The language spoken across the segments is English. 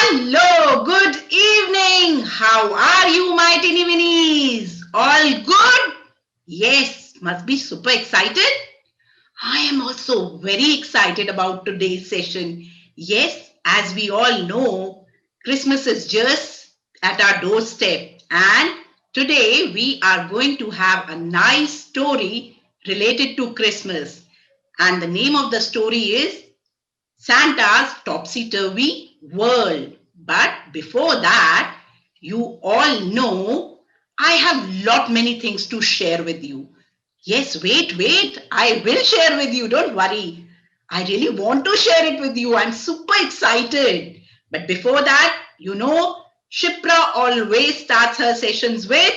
Hello, good evening. How are you, my teeny winnies? All good? Yes, must be super excited. I am also very excited about today's session. Yes, as we all know, Christmas is just at our doorstep, and today we are going to have a nice story related to Christmas. And the name of the story is Santa's Topsy-Turvy World. But before that, you all know I have lot many things to share with you. Yes, wait, I will share with you. Don't worry. I really want to share it with you. I'm super excited. But before that, Shipra always starts her sessions with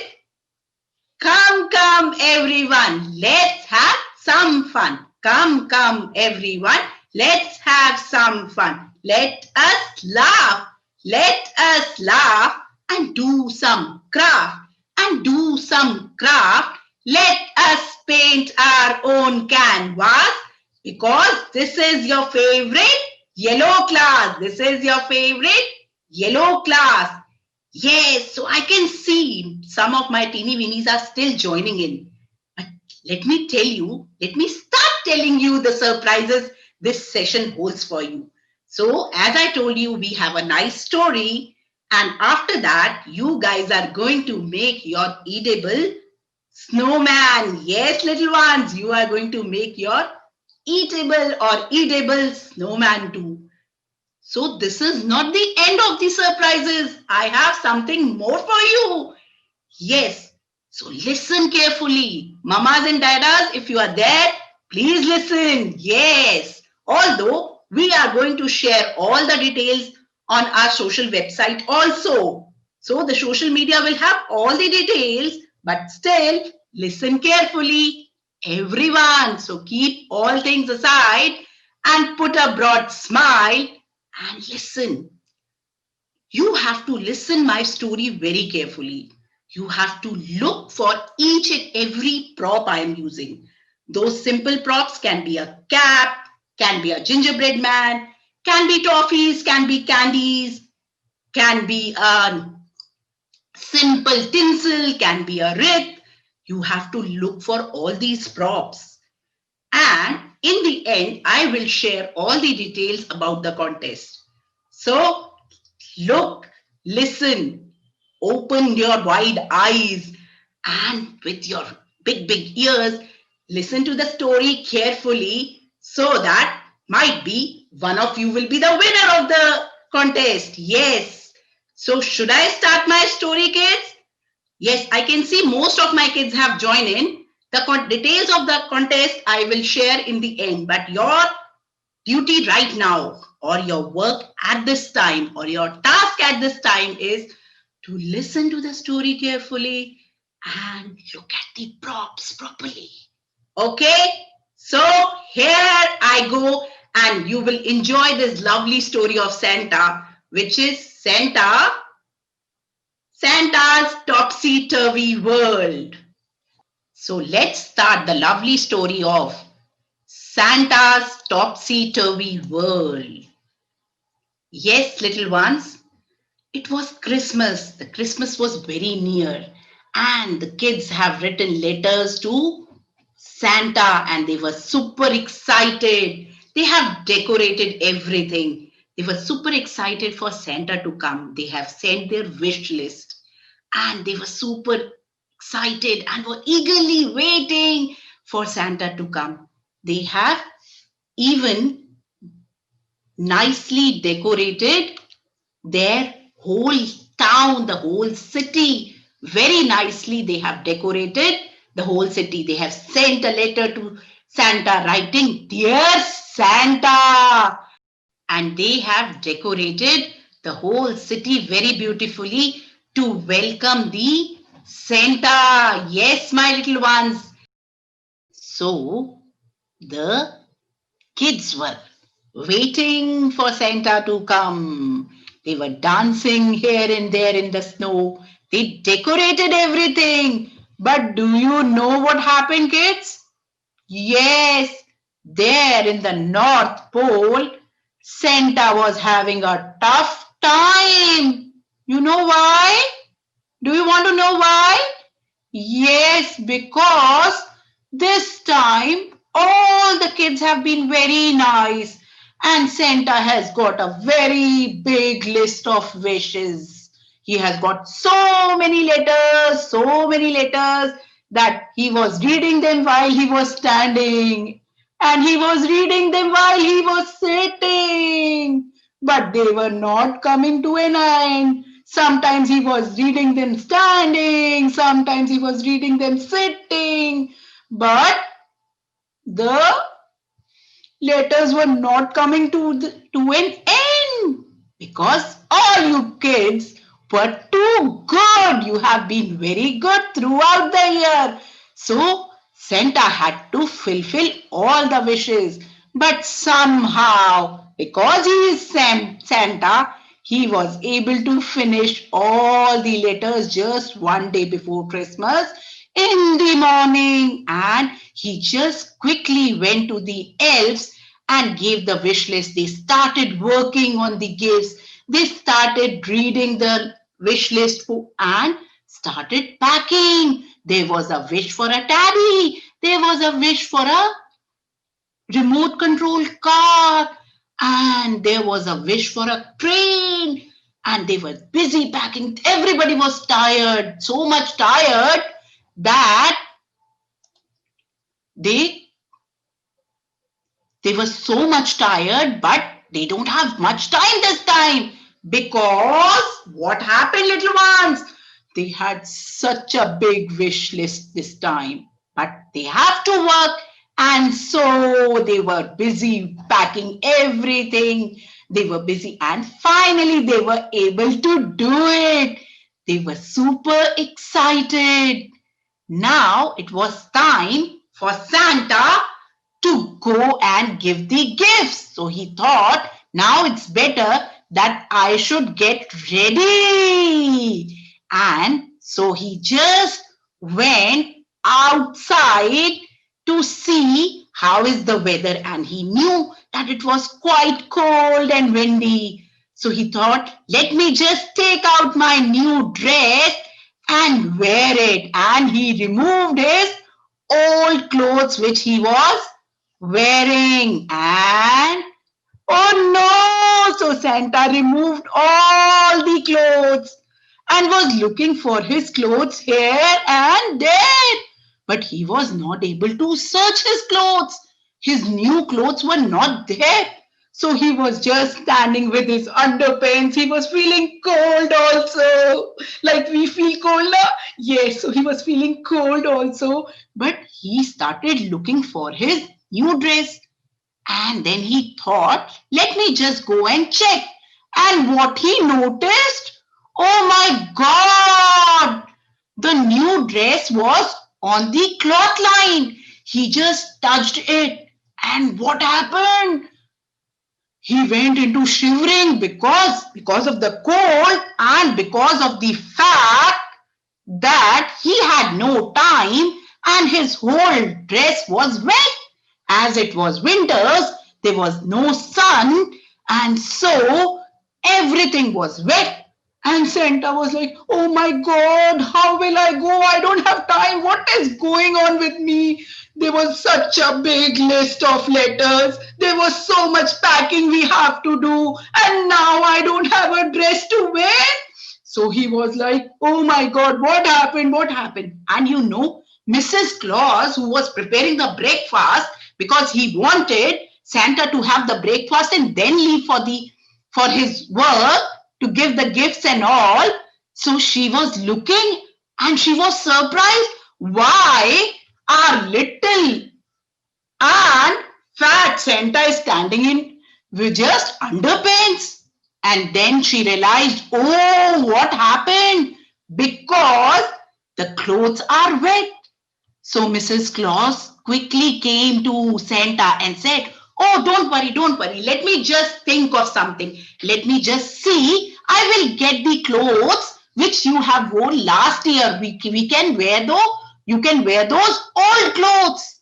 come, everyone. Let's have some fun. Come, everyone. Let's have some fun. Let us laugh. Let us laugh and do some craft. And do some craft. Let us paint our own canvas because this is your favorite yellow class. This is your favorite yellow class. Yes, so I can see some of my teeny weenies are still joining in. But let me start telling you the surprises this session holds for you. So, as I told you, we have a nice story, and after that, you guys are going to make your edible snowman. Yes, little ones, you are going to make your eatable or edible snowman too. So this is not the end of the surprises. I have something more for you. Yes. So listen carefully. Mamas and dadas, if you are there, please listen. Yes. Although we are going to share all the details on our social website also. So the social media will have all the details, but still listen carefully. Everyone. So keep all things aside and put a broad smile and listen. You have to listen my story very carefully. You have to look for each and every prop I am using. Those simple props can be a cap, can be a gingerbread man, can be toffees, can be candies, can be a simple tinsel, can be a wreath. You have to look for all these props. And in the end, I will share all the details about the contest. So look, listen, open your wide eyes, and with your big ears, listen to the story carefully so that might be one of you will be the winner of the contest. Yes. So, should I start my story, kids? Yes, I can see most of my kids have joined in. The details of the contest I will share in the end, but your duty right now or your work at this time or your task at this time is to listen to the story carefully and look at the props properly. Okay, so here I go, and you will enjoy this lovely story of Santa, which is Santa's Topsy-Turvy World. So let's start the lovely story of Santa's Topsy-Turvy World. Yes, little ones, it was Christmas. The Christmas was very near, and the kids have written letters to Santa, and they were super excited. They have decorated everything. They were super excited for Santa to come. They have sent their wish list, and they were super excited and were eagerly waiting for Santa to come. They have even nicely decorated their whole town, the whole city. Very nicely, they have decorated the whole city. They have sent a letter to Santa writing, Dear Santa. And they have decorated the whole city very beautifully to welcome the Santa. Yes, my little ones. So the kids were waiting for Santa to come. They were dancing here and there in the snow. They decorated everything. But do you know what happened, kids? Yes, there in the North Pole, Santa was having a tough time. You know why? Do you want to know why? Yes, because this time all the kids have been very nice and Santa has got a very big list of wishes. He has got so many letters that he was reading them while he was standing and he was reading them while he was sitting. But they were not coming to an end. Sometimes he was reading them standing, sometimes he was reading them sitting, but the letters were not coming to an end because all you kids were too good. You have been very good throughout the year. So Santa had to fulfill all the wishes. But somehow, because he is Santa, he was able to finish all the letters just one day before Christmas in the morning, and he just quickly went to the elves and gave the wish list. They started working on the gifts. They started reading the wish list and started packing. There was a wish for a tabby. There was a wish for a remote control car. And there was a wish for a train. And they were busy packing. Everybody was tired, so much tired that they were so much tired, but they don't have much time this time because what happened, little ones? They had such a big wish list this time, but they have to work, and so they were busy packing everything. They were busy, and finally they were able to do it. They were super excited. Now it was time for Santa to go and give the gifts. So he thought, now it's better that I should get ready. And so he just went outside to see how is the weather, and he knew that it was quite cold and windy. So he thought, let me just take out my new dress and wear it. And he removed his old clothes which he was wearing. And oh no! So Santa removed all the clothes and was looking for his clothes here and there. But he was not able to search his clothes. His new clothes were not there. So he was just standing with his underpants. He was feeling cold also. Like we feel cold now. Yes, so he was feeling cold also. But he started looking for his new dress. And then he thought, let me just go and check. And what he noticed, oh my God, the new dress was on the cloth line. He just touched it. And what happened? He went into shivering because of the cold and because of the fact that he had no time and his whole dress was wet. As it was winters, there was no sun, and so everything was wet. And Santa was like, oh my God, how will I go? I don't have time. What is going on with me? There was such a big list of letters. There was so much packing we have to do. And now I don't have a dress to wear. So he was like, oh my God, what happened? What happened? And you know, Mrs. Claus, who was preparing the breakfast because he wanted Santa to have the breakfast and then leave for his work to give the gifts and all. So she was looking and she was surprised why our little and fat Santa is standing in with just underpants. And then she realized, oh, what happened? Because the clothes are wet. So Mrs. Claus quickly came to Santa and said, oh, don't worry, don't worry. Let me just think of something. Let me just see. I will get the clothes which you have worn last year. We can wear those. You can wear those old clothes.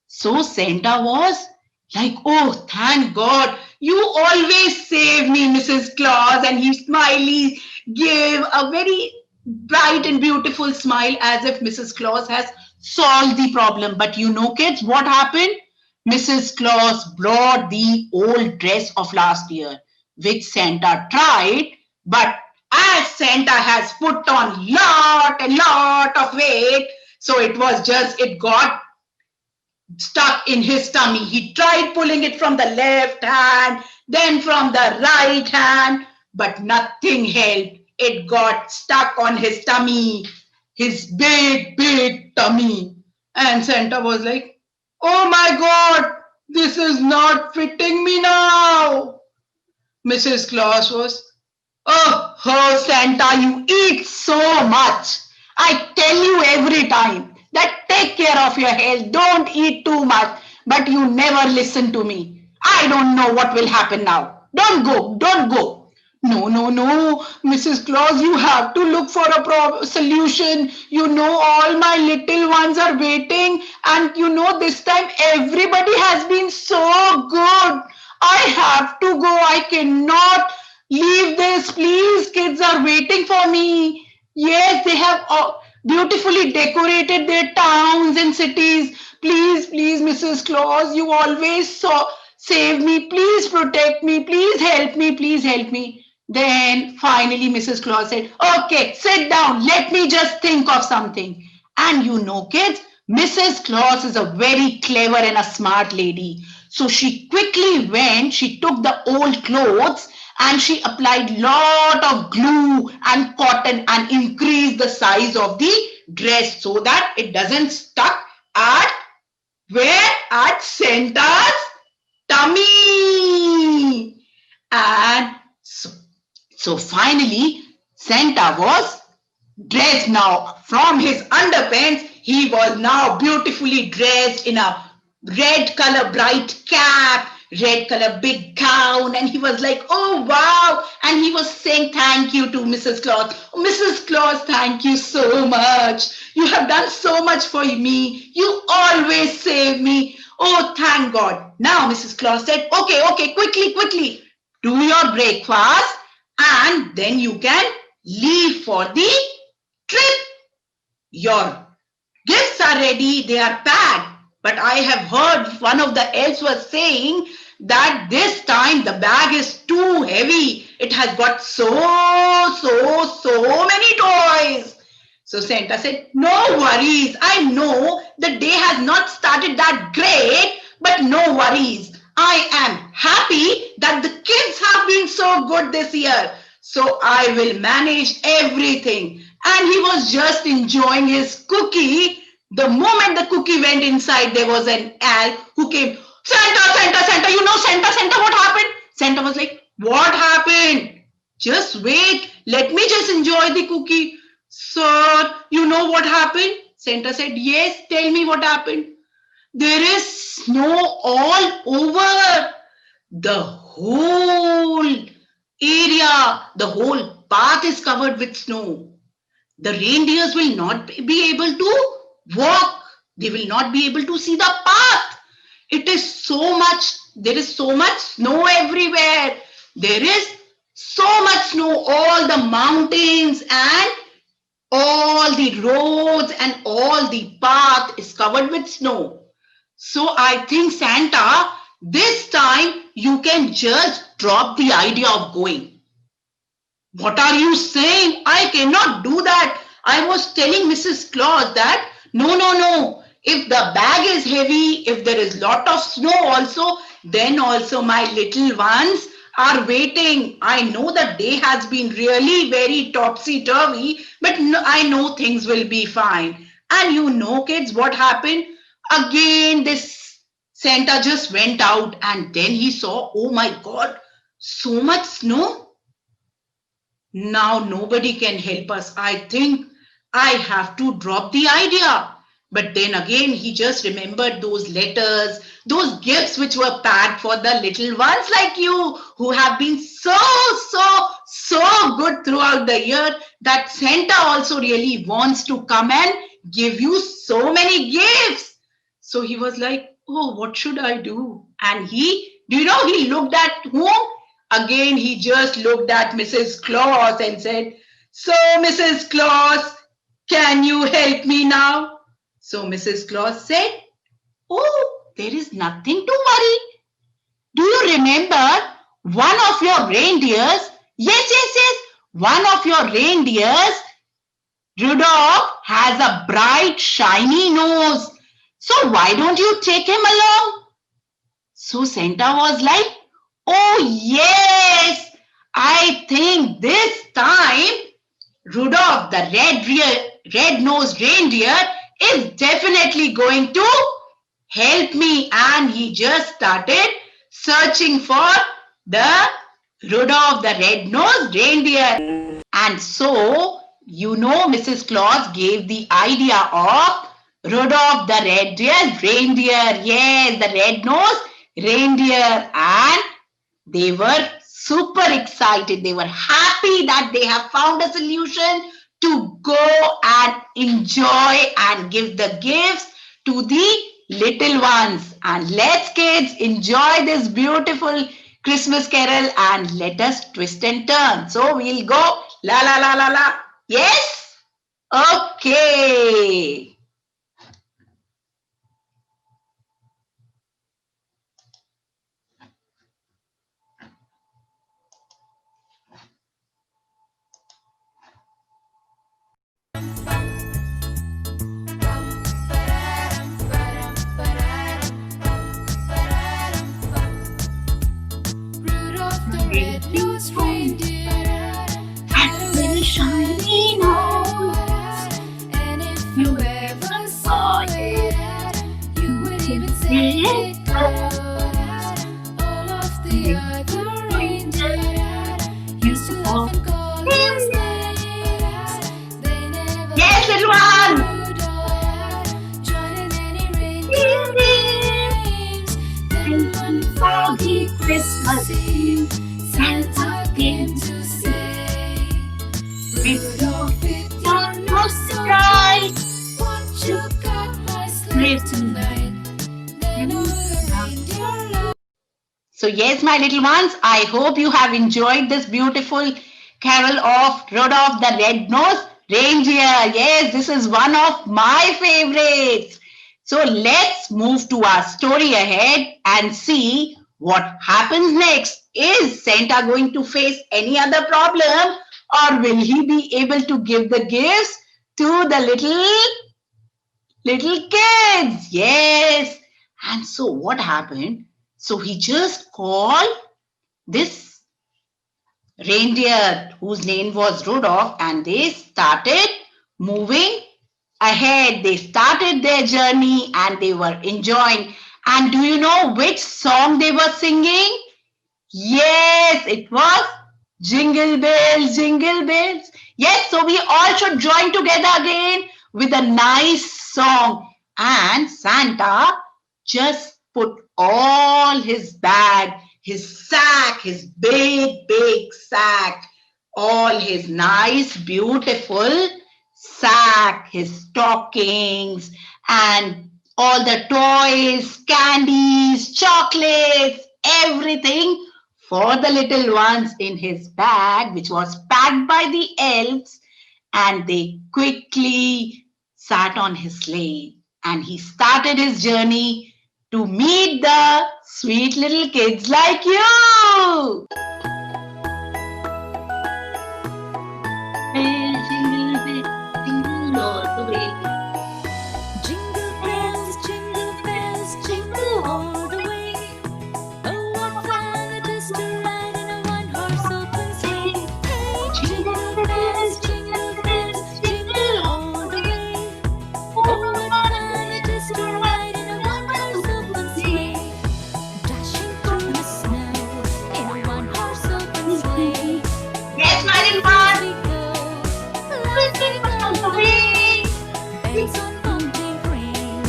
So Santa was like, oh, thank God. You always save me, Mrs. Claus. And he smiley gave a very bright and beautiful smile as if Mrs. Claus has solved the problem. But you know, kids, what happened? Mrs. Claus brought the old dress of last year, which Santa tried, but as Santa has put on lot of weight, so it got stuck in his tummy. He tried pulling it from the left hand, then from the right hand, but nothing helped. It got stuck on his tummy, his big tummy. And Santa was like, oh my God, this is not fitting me now. Mrs. Claus was, oh, Santa, you eat so much. I tell you every time that take care of your health, don't eat too much, but you never listen to me. I don't know what will happen now. Don't go. No, Mrs. Claus, you have to look for a solution. You know, all my little ones are waiting, and you know, this time everybody has been so good. I have to go. I cannot leave this. Please, kids are waiting for me. Yes, they have beautifully decorated their towns and cities. Please, Mrs. Claus, you always save me. Please protect me. Please help me. Then finally, Mrs. Claus said, okay, sit down. Let me just think of something. And you know, kids, Mrs. Claus is a very clever and a smart lady. So she quickly went, she took the old clothes and she applied lot of glue and cotton and increased the size of the dress so that it doesn't stuck at where? At Santa's tummy. And so finally, Santa was dressed now. From his underpants, he was now beautifully dressed in a red color bright cap, red color big gown, and he was like, oh wow, and he was saying thank you to Mrs. Claus. Oh, Mrs. Claus, thank you so much. You have done so much for me. You always save me. Oh, thank God. Now Mrs. Claus said, okay, quickly, do your breakfast and then you can leave for the trip. Your gifts are ready, they are packed. But I have heard one of the elves was saying that this time the bag is too heavy. It has got so many toys. So Santa said, no worries. I know the day has not started that great, but no worries. I am happy that the kids have been so good this year. So I will manage everything. And he was just enjoying his cookie. The moment the cookie went inside, there was an elf who came, Santa, you know, Santa, what happened? Santa was like, what happened? Just wait, let me just enjoy the cookie. Sir, you know what happened? Santa said, yes, tell me what happened. There is snow all over the whole area. The whole path is covered with snow. The reindeers will not be able to walk. They will not be able to see the path. It is so much, there is so much snow everywhere. There is so much snow, all the mountains and all the roads and all the path is covered with snow. So I think Santa, this time you can just drop the idea of going. What are you saying? I cannot do that. I was telling Mrs. Claus that no. If the bag is heavy, if there is lot of snow also, then also my little ones are waiting. I know the day has been really very topsy-turvy, but I know things will be fine. And you know, kids, what happened? Again, this Santa just went out and then he saw, oh my God, so much snow. Now nobody can help us. I think I have to drop the idea. But then again, he just remembered those letters, those gifts which were packed for the little ones like you who have been so good throughout the year that Santa also really wants to come and give you so many gifts. So he was like, oh, what should I do? And he Do you know he looked at whom? Again, he just looked at Mrs. Claus and said, "So, Mrs. Claus, can you help me now?" So Mrs. Claus said, "Oh, there is nothing to worry. Do you remember one of your reindeers? Yes. One of your reindeers, Rudolph, has a bright, shiny nose. So why don't you take him along?" So Santa was like, "Oh, yes, I think this time Rudolph, the red-nosed reindeer, is definitely going to help me." And he just started searching for the Rudolph, the red-nosed reindeer. And so, Mrs. Claus gave the idea of Rudolph, the red-nosed reindeer. Yes, the red-nosed reindeer. And they were super excited. They were happy that they have found a solution to go and enjoy and give the gifts to the little ones. And let's kids enjoy this beautiful Christmas carol and let us twist and turn. So we'll go la la la la la. Yes? Okay. Rudolph the red-nosed reindeer had a very shiny nose, and if you ever saw it, you would even say it glows. All of the other reindeer used to laugh and call him names. They never Yes, little one. Rudolph join in any reindeer games. Then one foggy Christmas Eve, Santa came to say, Rudolph, with your nose so bright, won't you cut my sleigh tonight? Then all the reindeer laughed. So yes, my little ones, I hope you have enjoyed this beautiful carol of Rudolph the Red-Nosed Reindeer. Yes, this is one of my favorites. So let's move to our story ahead and see what happens next. Is Santa going to face any other problem, or will he be able to give the gifts to the little kids? Yes. And so what happened? So he just called this reindeer whose name was Rudolph, and they started moving ahead. They started their journey and they were enjoying. And do you know which song they were singing? Yes, it was Jingle Bells, Jingle Bells. Yes, so we all should join together again with a nice song. And Santa just put all his bag, his sack, his big sack, all his nice, beautiful sack, his stockings, and all the toys, candies, chocolates, everything for the little ones in his bag, which was packed by the elves, and they quickly sat on his sleigh and he started his journey to meet the sweet little kids like you. Jingle all the way. Jingle bells, jingle all the way. Oh, what fun it is to ride in a one-horse open sleigh. Hey, jingle bells, jingle all the way. Oh, what fun it is to ride in a one-horse open sleigh. Dashing through the snow in a one-horse open sleigh. Yes, my little As one. we go, laughing all the way. Bells on mountain ring,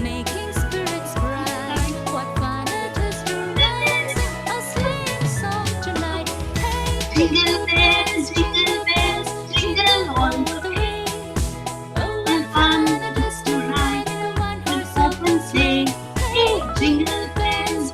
making spirits bright. What fun it is to ride and sing a sleighing song tonight. Hey, Jingle bells, jingle all the way. oh, what fun it is to ride in a one-horse open sleigh. Hey, jingle bells,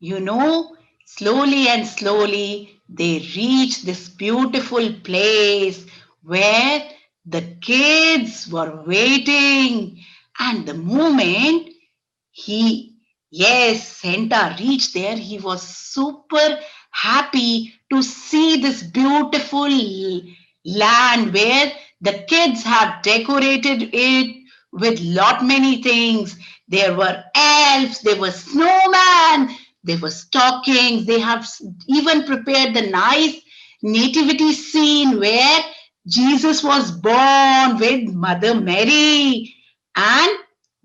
You know, slowly and slowly they reached this beautiful place where the kids were waiting. And the moment he, yes, Santa reached there, he was super happy to see this beautiful land where the kids have decorated it with lot many things. There were elves, there were snowman, there were stockings. They have even prepared the nice nativity scene where Jesus was born with Mother Mary and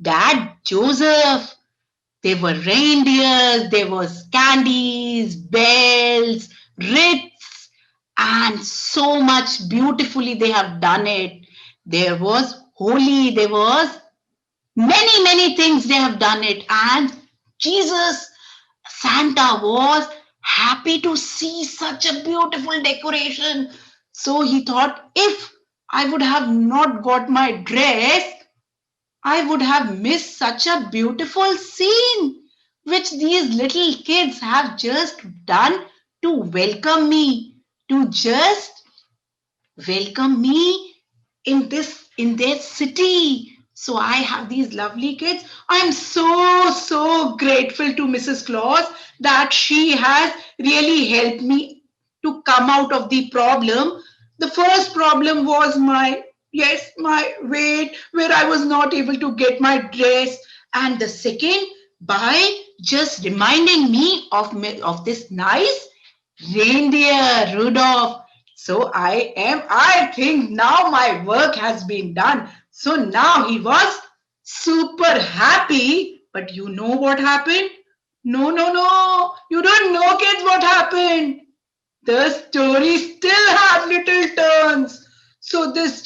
Dad Joseph. There were reindeers, there was candies, bells, wreaths, and so much beautifully they have done it. There was holy, there was many things they have done it. And Jesus, Santa was happy to see such a beautiful decoration. So he thought, if I would have not got my dress, I would have missed such a beautiful scene which these little kids have just done to welcome me, to just welcome me in their city. So I have these lovely kids. I'm so grateful to Mrs. Claus that she has really helped me to come out of the problem. The first problem was my weight, where I was not able to get my dress, and the second, by just reminding me of this nice reindeer Rudolph. So I think now my work has been done. So now he was super happy. But you know what happened? No. You don't know, kids, what happened. The story still had little turns. So this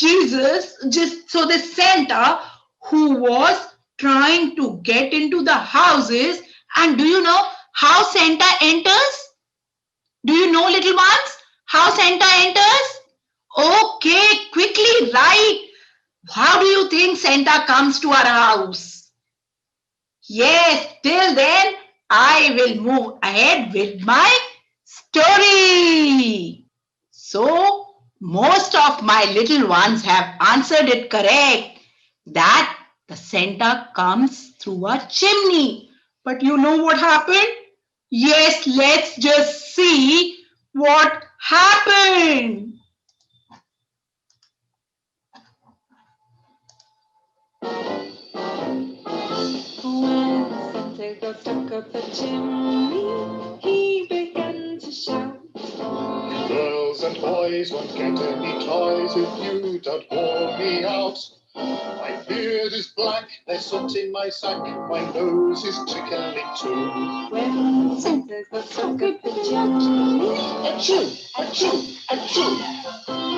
Santa who was trying to get into the houses, and do you know how Santa enters? Do you know, little ones, how Santa enters? Okay, quickly write. How do you think Santa comes to our house? Yes, till then, I will move ahead with my story. So, most of my little ones have answered it correct, that the Santa comes through a chimney. But you know what happened? Yes, let's just see what happened. When Santa got stuck up the chimney, he began to shout. Girls and boys won't get any toys if you don't warm me out. My beard is black, there's soot in my sack, my nose is tickling too. When Santa got stuck up the chimney, Achoo, achoo, achoo.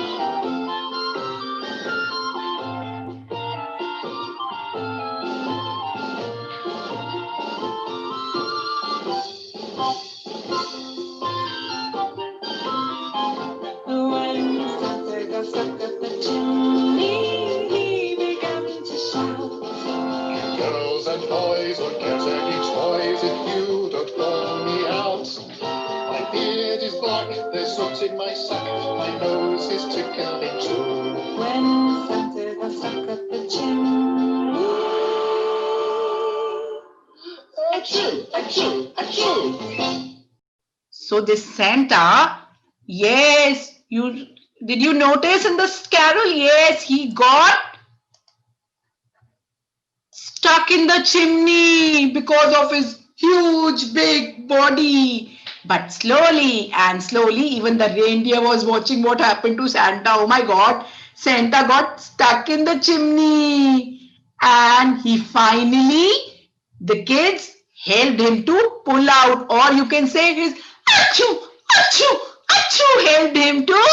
when Santa got stuck up the chimney, he began to shout. Girls and boys won't get any toys if you don't warm me out. My beard is black, there's soot in my sack, my nose is tickling too. When Santa got stuck up the chimney. Achoo, achoo, achoo. So this Santa, yes, did you notice in the carol? Yes, he got stuck in the chimney because of his huge big body. But slowly and slowly, even the reindeer was watching what happened to Santa. Oh my God, Santa got stuck in the chimney. And he finally, the kids helped him to pull out, or you can say his achoo, achoo, achoo helped him to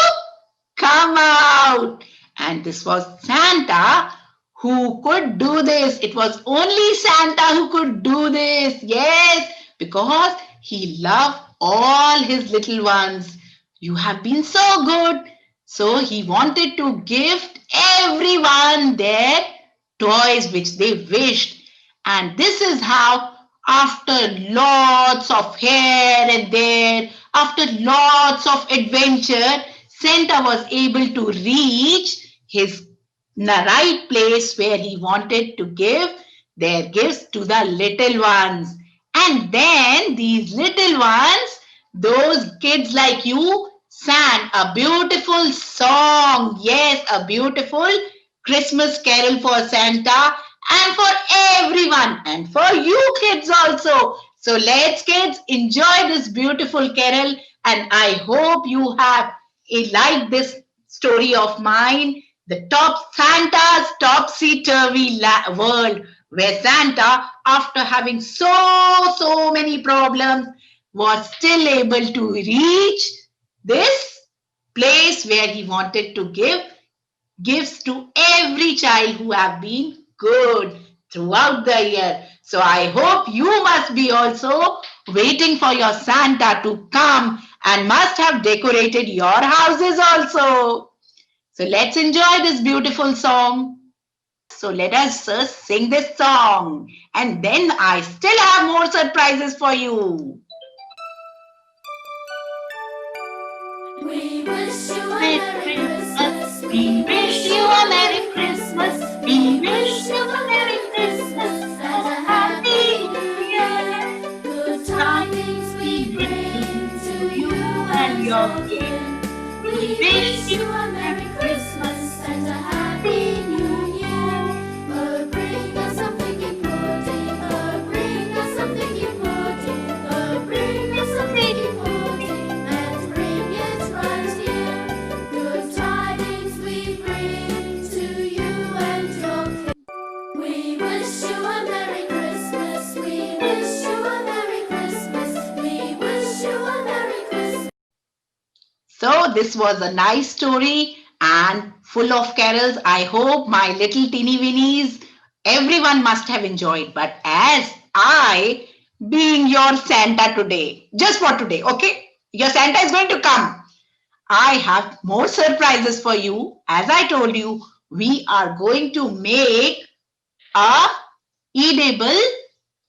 come out. And this was Santa who could do this. It was only Santa who could do this. Yes, because he loved all his little ones. You have been so good. So he wanted to gift everyone their toys which they wished. And this is how after lots of here and there, after lots of adventure, Santa was able to reach his right place where he wanted to give their gifts to the little ones. And then these little ones, those kids like you, sang a beautiful song. Yes, a beautiful Christmas carol for Santa and for everyone and for you kids also. So let's kids enjoy this beautiful carol, and I hope you have liked this story of mine, the top Santa's topsy-turvy world, where Santa, after having so many problems, was still able to reach this place where he wanted to give gifts to every child who have been good throughout the year. So I hope you must be also waiting for your Santa to come and must have decorated your houses also. So let's enjoy this beautiful song. So let us sing this song, and then I still have more surprises for you. We wish you a Merry Christmas. We wish you a Merry Christmas. We wish you a Merry Christmas and a Happy New Year. Good tidings we bring to you and your kin. We wish you a Merry Christmas and a Happy New Year. Oh, bring us some figgy pudding. Oh, bring us some figgy pudding. Oh, bring us some figgy pudding and bring it right here. Good tidings we bring to you and your kin. We wish you a Merry Christmas. We wish you a Merry Christmas. We wish you a Merry Christmas. So this was a nice story and full of carols. I hope my little teeny winnies, everyone must have enjoyed. But as I, being your Santa today, just for today, okay? Your Santa is going to come. I have more surprises for you. As I told you, we are going to make a edible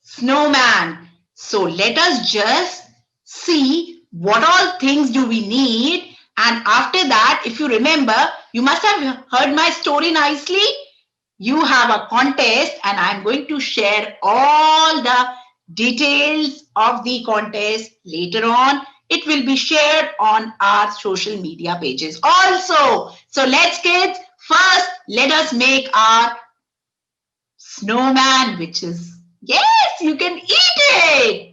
snowman. So let us just see what all things do we need. And after that, if you remember, you must have heard my story nicely. You have a contest, and I'm going to share all the details of the contest later on. It will be shared on our social media pages also. So let's kids, first let us make our snowman, which is, yes, you can eat it.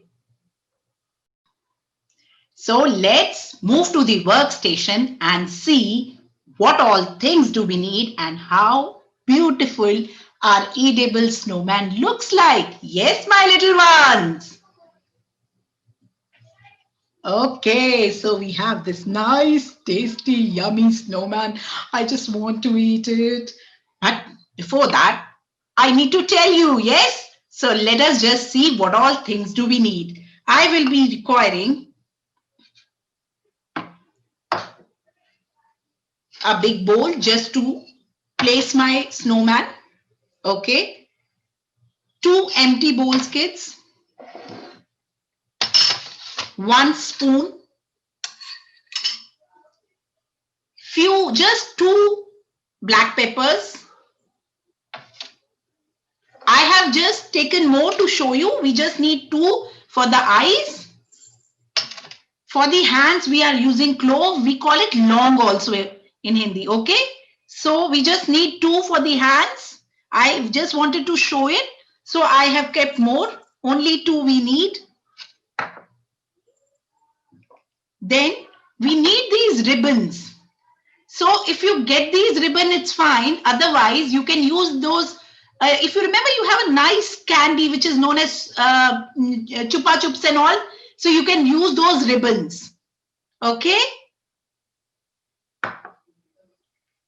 So let's move to the workstation and see what all things do we need and how beautiful our edible snowman looks like. Yes, my little ones. Okay, so we have this nice, tasty, yummy snowman. I just want to eat it. But before that, I need to tell you, yes? So let us just see what all things do we need. I will be requiring a big bowl just to place my snowman. Okay. 2 empty bowls, kids. 1 spoon. Just 2 black peppers. I have just taken more to show you. We just need 2 for the eyes. For the hands, we are using clove. We call it long also in Hindi. Okay. So we just need 2 for the hands. I just wanted to show it. So I have kept more. Only 2 we need. Then we need these ribbons. So if you get these ribbon, it's fine. Otherwise, you can use those. If you remember, you have a nice candy which is known as Chupa Chups and all. So you can use those ribbons. Okay.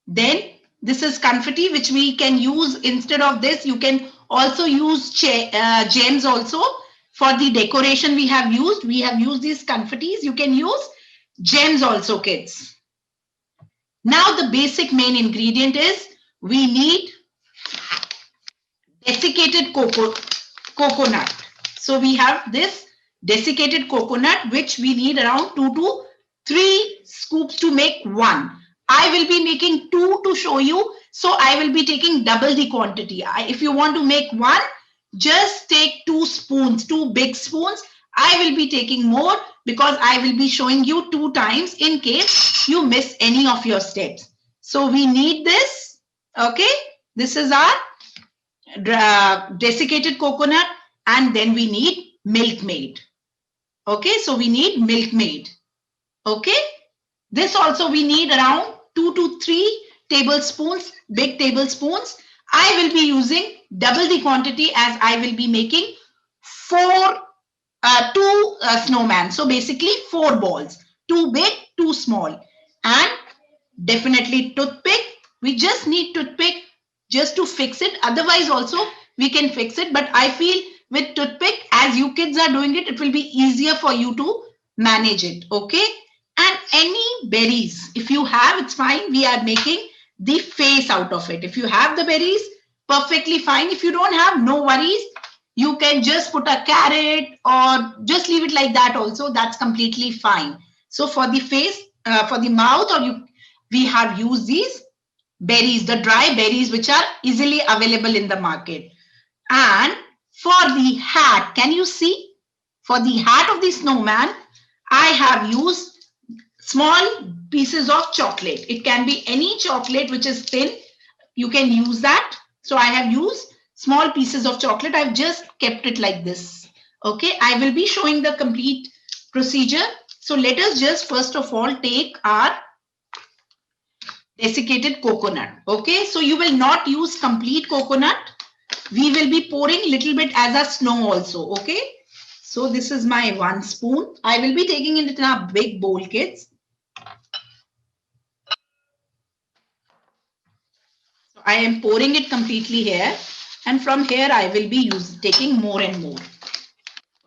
Then this is confetti, which we can use instead of this. You can also use gems also. For the decoration we have used these confettis. You can use gems also, kids. Now the basic main ingredient is we need desiccated coconut. So we have this desiccated coconut, which we need around 2 to 3 scoops to make one. I will be making 2 to show you. So I will be taking double the quantity. If you want to make one, just take 2 spoons, 2 big spoons. I will be taking more because I will be showing you 2 times in case you miss any of your steps. So we need this. Okay. This is our desiccated coconut, and then we need Milkmaid. Okay, so we need Milkmaid. Okay, this also we need around 2 to 3 tablespoons, big tablespoons. I will be using double the quantity as I will be making 2 snowman. So basically 4 balls, 2 big, 2 small, and definitely toothpick. We just need toothpick just to fix it. Otherwise also we can fix it. But I feel with toothpick, as you kids are doing it, it will be easier for you to manage it. Okay. And any berries, if you have, it's fine. We are making the face out of it. If you have the berries, perfectly fine. If you don't have, no worries. You can just put a carrot or just leave it like that also. That's completely fine. So for the face, for the mouth, we have used these berries, the dry berries, which are easily available in the market. And for the hat, can you see? For the hat of the snowman, I have used small pieces of chocolate. It can be any chocolate which is thin. You can use that. So I have used small pieces of chocolate. I've just kept it like this. Okay, I will be showing the complete procedure. So let us just first of all take our desiccated coconut. Okay, so you will not use complete coconut. We will be pouring little bit as a snow also. Okay, so this is my 1 spoon. I will be taking it in a big bowl, kids. So I am pouring it completely here, and from here I will be taking more and more.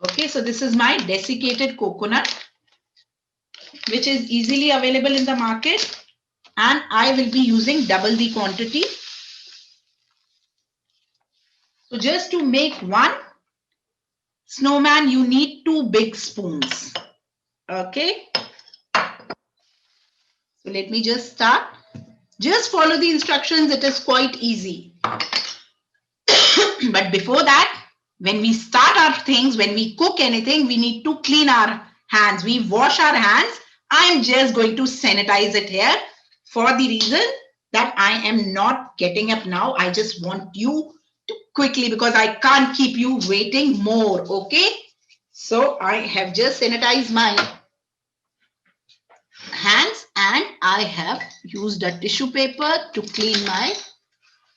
Okay, so this is my desiccated coconut, which is easily available in the market, and I will be using double the quantity. So just to make one snowman, you need 2 big spoons. Okay. So let me just start. Just follow the instructions. It is quite easy. But before that, when we start our things, when we cook anything, we need to clean our hands. We wash our hands. I am just going to sanitize it here for the reason that I am not getting up now. I just want you to quickly, because I can't keep you waiting more. Okay. So I have just sanitized my hands, and I have used a tissue paper to clean my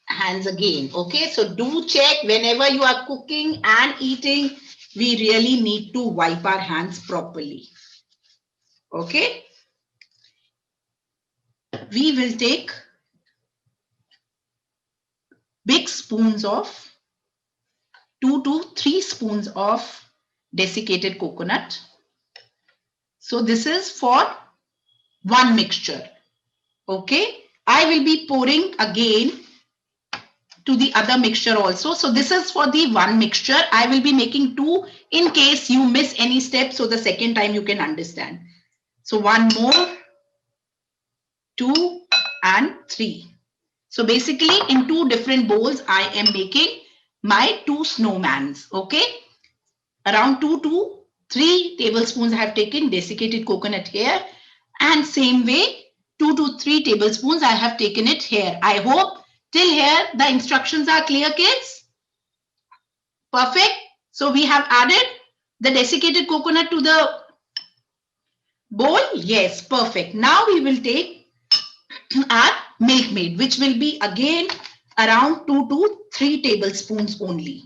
hands again. Okay, so do check whenever you are cooking and eating, we really need to wipe our hands properly. Okay, we will take big spoons of 2 to 3 spoons of desiccated coconut. So this is for one mixture. Okay, I will be pouring again to the other mixture also. So this is for the one mixture. I will be making 2 in case you miss any step. So the second time you can understand. So 1 more, 2 and 3. So basically in 2 different bowls, I am making my 2 snowmans. Okay, around 2 to 3 tablespoons I have taken desiccated coconut here, and same way 2 to 3 tablespoons I have taken it here. I hope till here the instructions are clear, kids. Perfect. So we have added the desiccated coconut to the bowl. Yes, perfect. Now we will take our Milkmaid, which will be again around 2 to 3 tablespoons only.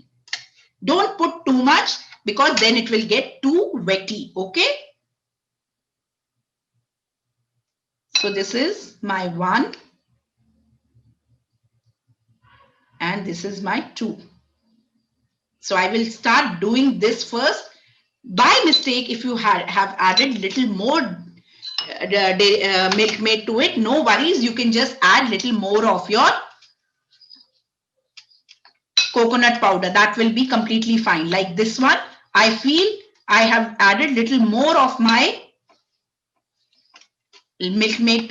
Don't put too much because then it will get too wetty. Okay. So this is my 1 and this is my 2. So I will start doing this first. By mistake, if you have added little more Milkmaid to it, no worries. You can just add little more of your coconut powder. That will be completely fine. Like this one, I feel I have added little more of my Milkmaid.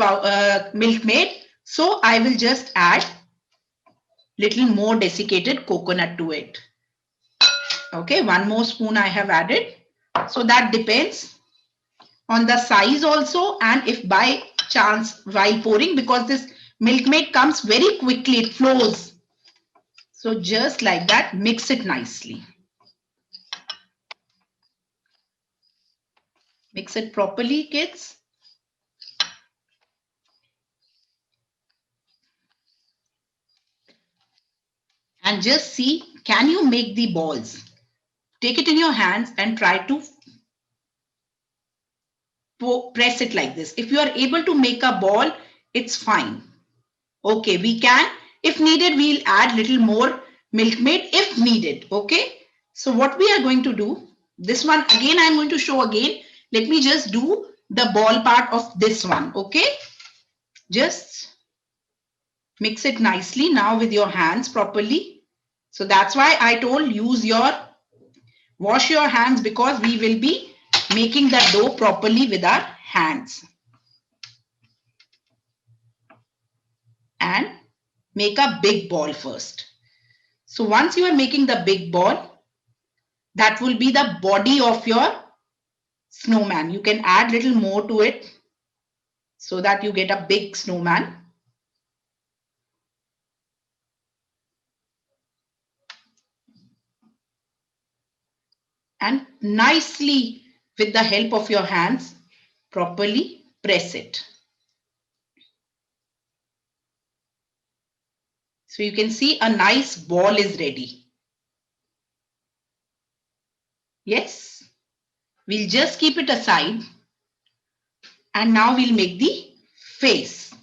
So I will just add little more desiccated coconut to it. Okay, 1 more spoon I have added. So that depends on the size also, and if by chance while pouring, because this Milkmaid comes very quickly, it flows. So just like that, mix it nicely. Mix it properly, kids. And just see, can you make the balls? Take it in your hands and try to press it like this. If you are able to make a ball, it's fine. Okay, we can. If needed, we'll add little more Milkmaid if needed. Okay. So what we are going to do, this one again, I'm going to show again. Let me just do the ball part of this one. Okay. Just mix it nicely now with your hands properly. So that's why I told wash your hands, because we will be making the dough properly with our hands. And make a big ball first. So once you are making the big ball, that will be the body of your snowman. You can add little more to it so that you get a big snowman. And nicely, with the help of your hands, properly press it. So you can see a nice ball is ready. Yes, we'll just keep it aside. And now we'll make the face.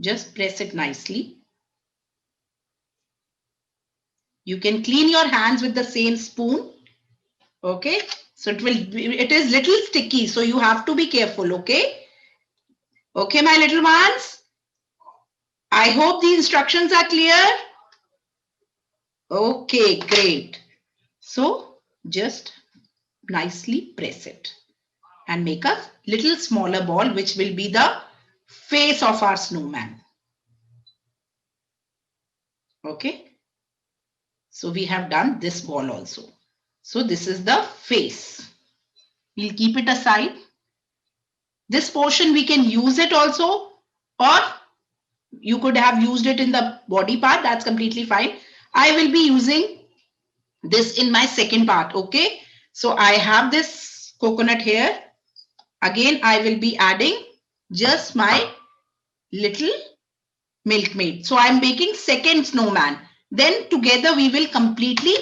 Just press it nicely. You can clean your hands with the same spoon. Okay, so it is little sticky, so you have to be careful. Okay, my little ones, I hope the instructions are clear. Okay, great. So just nicely press it and make a little smaller ball, which will be the face of our snowman. Okay, so we have done this ball also. So this is the face. We'll keep it aside. This portion we can use it also, or you could have used it in the body part. That's completely fine. I will be using this in my second part. Okay, so I have this coconut here. Again, I will be adding just my little Milkmaid. So I'm making second snowman. Then together we will completely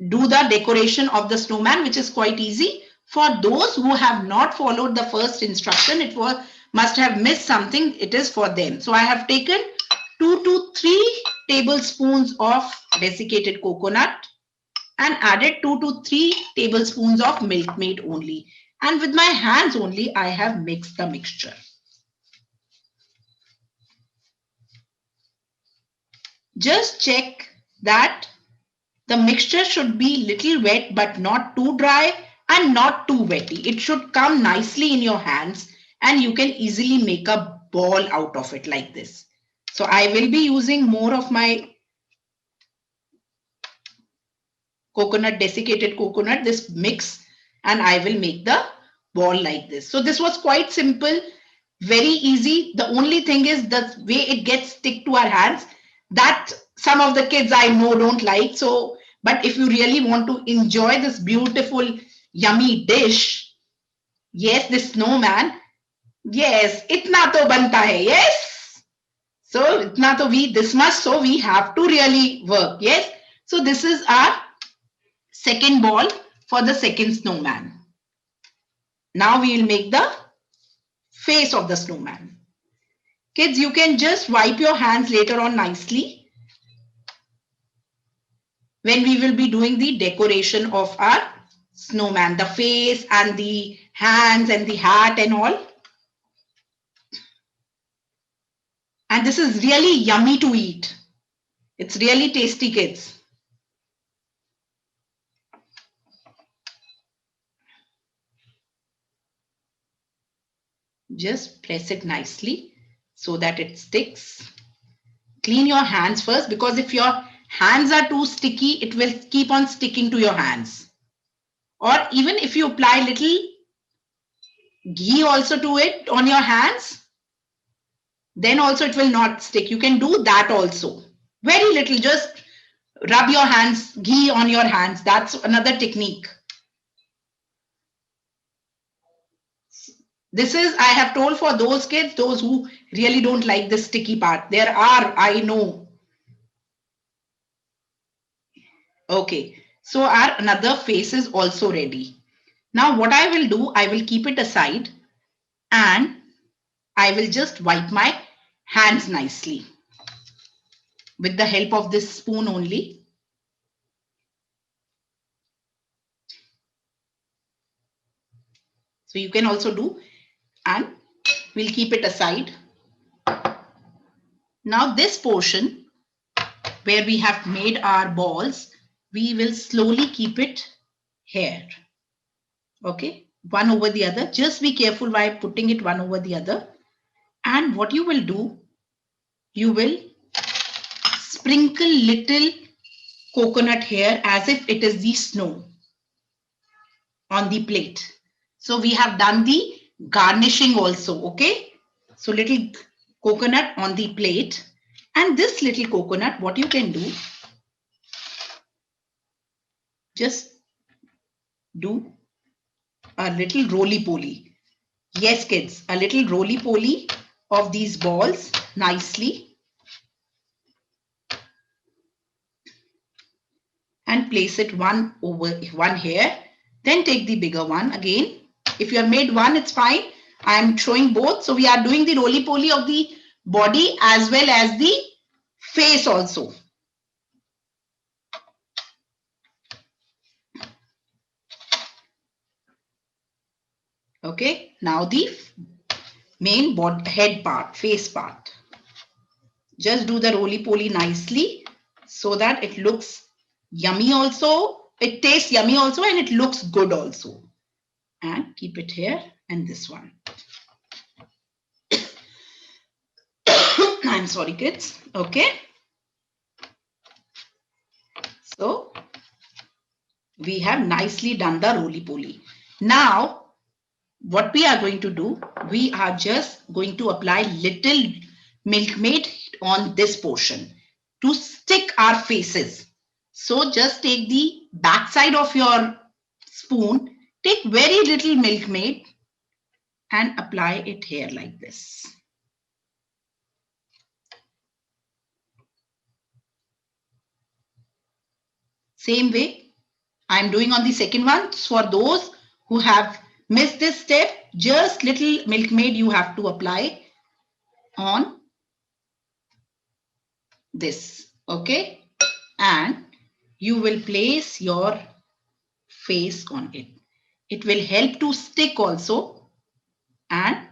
do the decoration of the snowman, which is quite easy. For those who have not followed the first instruction, must have missed something. It is for them. So I have taken 2 to 3 tablespoons of desiccated coconut and added 2 to 3 tablespoons of Milkmaid only. And with my hands only, I have mixed the mixture. Just check that the mixture should be little wet, but not too dry and not too wetty. It should come nicely in your hands and you can easily make a ball out of it like this. So I will be using more of my desiccated coconut, this mix, and I will make the ball like this. So this was quite simple, very easy. The only thing is the way it gets stick to our hands, that some of the kids I know don't like. So, but if you really want to enjoy this beautiful, yummy dish, yes, this snowman, yes, itna to banta hai, yes. So itna to this much, so we have to really work, yes. So this is our second ball for the second snowman. Now we will make the face of the snowman. Kids, you can just wipe your hands later on nicely when we will be doing the decoration of our snowman, the face and the hands and the hat and all. And this is really yummy to eat. It's really tasty, kids. Just press it nicely so that it sticks. Clean your hands first, because if your hands are too sticky, it will keep on sticking to your hands. Or even if you apply little ghee also to it on your hands, then also it will not stick. You can do that also. Very little, just rub your hands, ghee on your hands. That's another technique. This is, I have told, for those kids, those who really don't like the sticky part. There are, I know. Okay, so our another face is also ready. Now what I will do, I will keep it aside and I will just wipe my hands nicely with the help of this spoon only. So you can also do, and we'll keep it aside. Now this portion where we have made our balls, we will slowly keep it here. Okay, one over the other. Just be careful while putting it one over the other. And what you will do, you will sprinkle little coconut here as if it is the snow on the plate. So we have done the garnishing also. Okay, so little coconut on the plate. And this little coconut, what you can do, just do a little roly-poly. Yes, kids, a little roly-poly of these balls nicely. And place it one over one here. Then take the bigger one again. If you have made one, it's fine. I am showing both. So we are doing the roly-poly of the body as well as the face also. Okay, now the main head part, face part. Just do the roly-poly nicely so that it looks yummy also. It tastes yummy also and it looks good also. And keep it here and this one. I'm sorry, kids. Okay. So we have nicely done the roly-poly. Now, what we are going to do, we are just going to apply little Milkmaid on this portion to stick our faces. So just take the back side of your spoon, take very little Milkmaid and apply it here like this. Same way I'm doing on the second one. For those who have missed this step, just little Milkmaid you have to apply on this. Okay, and you will place your face on it. It will help to stick also, and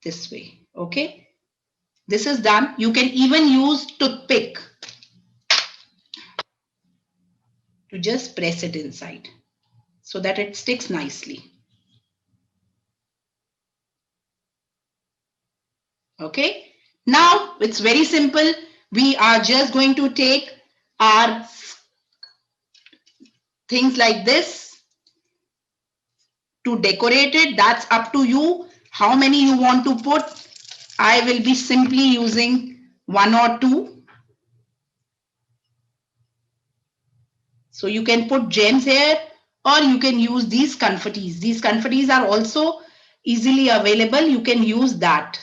this way. Okay, this is done. You can even use toothpick to just press it inside so that it sticks nicely. Okay, now it's very simple. We are just going to take our things like this to decorate it. That's up to you how many you want to put. I will be simply using one or two. So you can put gems here or you can use these confettis. These confettis are also easily available. You can use that.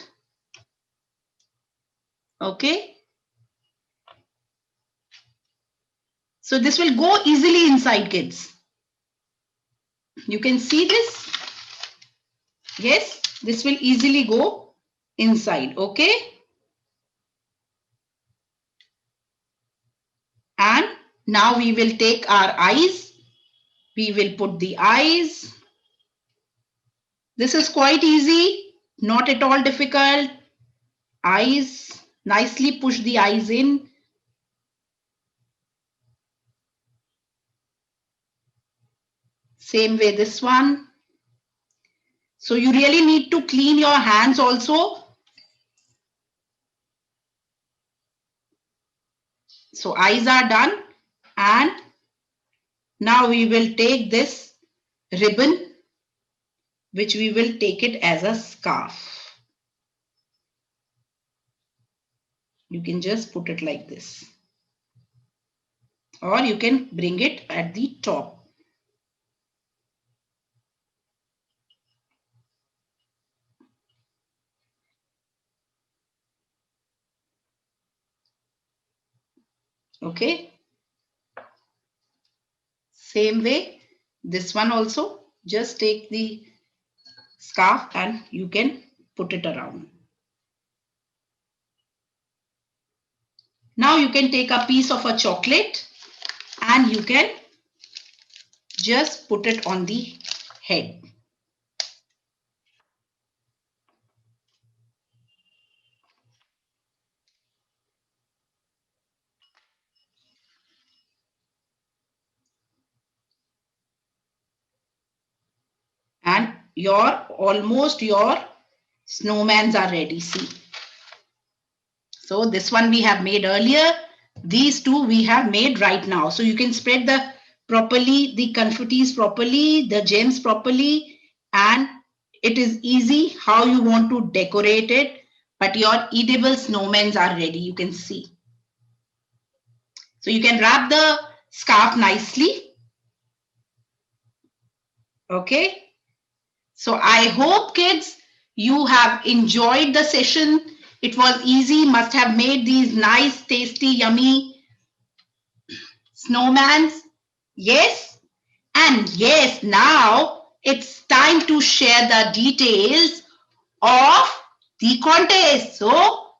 Okay. So this will go easily inside, kids. You can see this. Yes, this will easily go inside. Okay. And now we will take our eyes. We will put the eyes. This is quite easy, not at all difficult. eyes, nicely push the eyes in. Same way this one. So you really need to clean your hands also. So eyes are done, and now we will take this ribbon, which we will take it as a scarf. You can just put it like this, or you can bring it at the top. Okay. Same way, this one also, just take the scarf and you can put it around. Now you can take a piece of a chocolate and you can just put it on the head. And almost your snowmans are ready. See. So this one we have made earlier. These two we have made right now. So you can spread the confettis properly, the gems properly, and it is easy how you want to decorate it. But your edible snowmans are ready. You can see. So you can wrap the scarf nicely. Okay. So I hope kids you have enjoyed the session. It was easy, must have made these nice, tasty, yummy snowmans. Yes. And yes, now it's time to share the details of the contest. So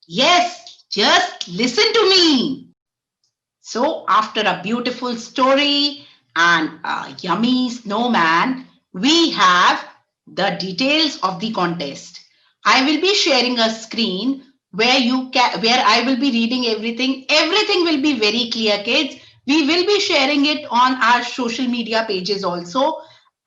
yes, just listen to me. So after a beautiful story and a yummy snowman, we have the details of the contest. I will be sharing a screen where I will be reading everything. Everything will be very clear, kids. We will be sharing it on our social media pages also.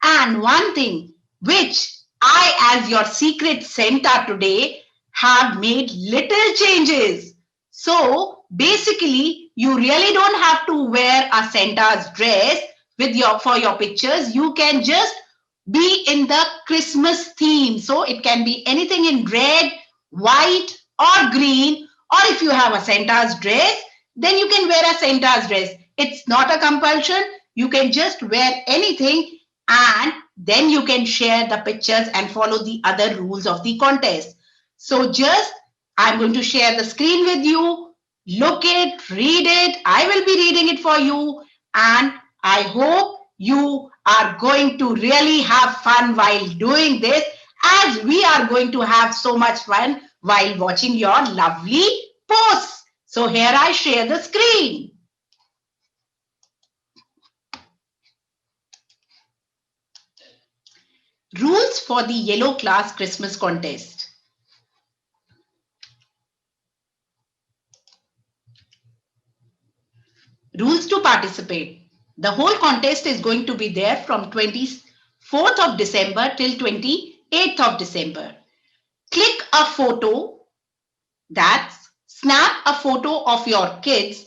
And one thing which I, as your secret Santa today, have made little changes. So basically, you really don't have to wear a Santa's dress for your pictures. You can just be in the Christmas theme. So it can be anything in red, white, or green. Or if you have a Santa's dress, then you can wear a Santa's dress. It's not a compulsion. You can just wear anything and then you can share the pictures and follow the other rules of the contest. So I'm going to share the screen with you. Look it, read it. I will be reading it for you. And I hope you are going to really have fun while doing this, as we are going to have so much fun while watching your lovely posts. So here I share the screen. Rules for the Yellow Class Christmas Contest. Rules to participate. The whole contest is going to be there from 24th of December till 28th of December. Click a photo, snap a photo of your kids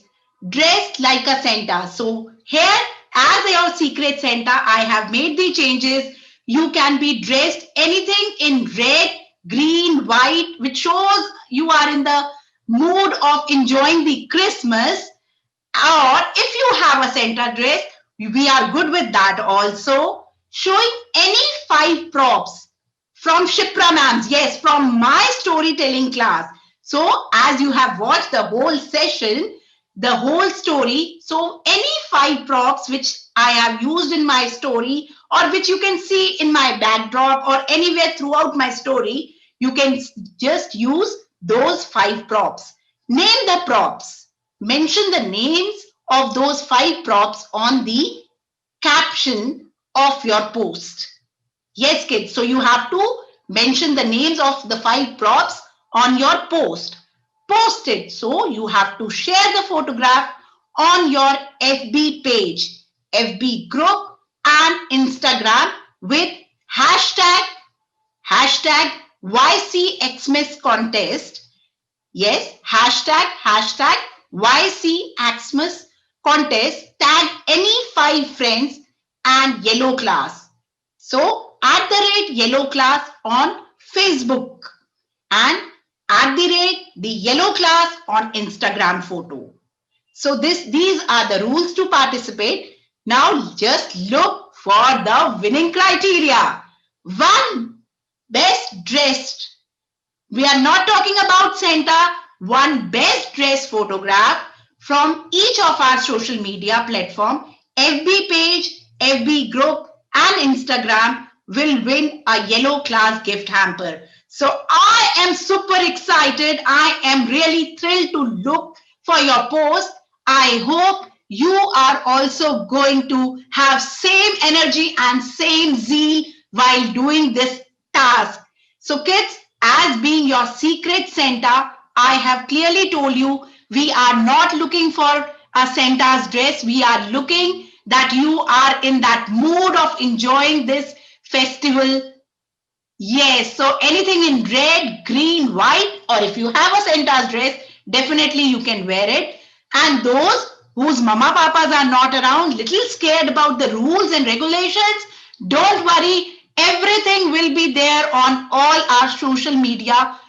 dressed like a Santa. So here, as your secret Santa, I have made the changes. You can be dressed anything in red, green, white, which shows you are in the mood of enjoying the Christmas. Or if you have a Santa dress, we are good with that also. Showing any 5 props from Shipra ma'am's, yes, from my storytelling class. So as you have watched the whole session, the whole story, so any 5 props which I have used in my story or which you can see in my backdrop or anywhere throughout my story, you can just use those 5 props. Name the props. Mention the names of those 5 props on the caption of your post. Yes, kids. So you have to mention the names of the 5 props on your post. Post it. So you have to share the photograph on your FB page, FB group and Instagram with hashtag hashtag YCXmas contest. Yes, hashtag YCXmas contest. Tag any 5 friends and yellow class. So @yellow class on Facebook and @the yellow class on Instagram photo. So these are the rules to participate. Now just look for the winning criteria. One, best dressed. We are not talking about Santa. One best dressed photograph from each of our social media platform, FB page, FB group and Instagram will win a yellow class gift hamper. So I am super excited. I am really thrilled to look for your post. I hope you are also going to have same energy and same zeal while doing this task. So kids, as being your secret Santa, I have clearly told you we are not looking for a Santa's dress. We are looking that you are in that mood of enjoying this festival. Yes, so anything in red, green, white, or if you have a Santa's dress, definitely you can wear it. And those whose mama papas are not around, little scared about the rules and regulations, don't worry, everything will be there on all our social media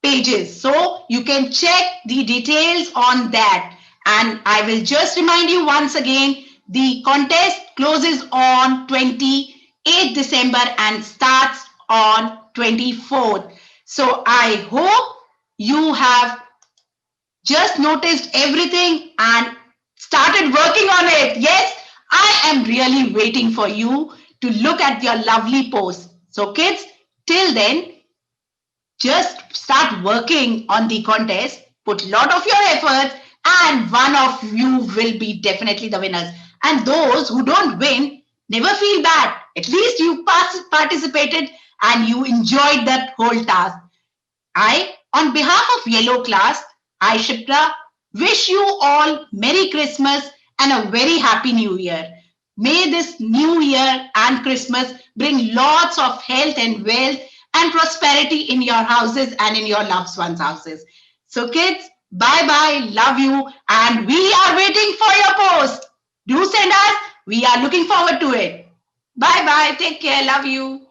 pages. So you can check the details on that. And I will just remind you once again, the contest closes on 28th December and starts on 24th. So I hope you have just noticed everything and started working on it. Yes, I am really waiting for you to look at your lovely posts. So kids, till then, just start working on the contest, put a lot of your efforts, and one of you will be definitely the winners. And those who don't win, never feel bad. At least you participated and you enjoyed that whole task. On behalf of Yellow Class, I, Shipra, wish you all Merry Christmas and a very Happy New Year. May this New Year and Christmas bring lots of health and wealth and prosperity in your houses and in your loved ones' houses. So, kids, bye bye, love you, and we are waiting for your post. Do send us, we are looking forward to it. Bye bye, take care, love you.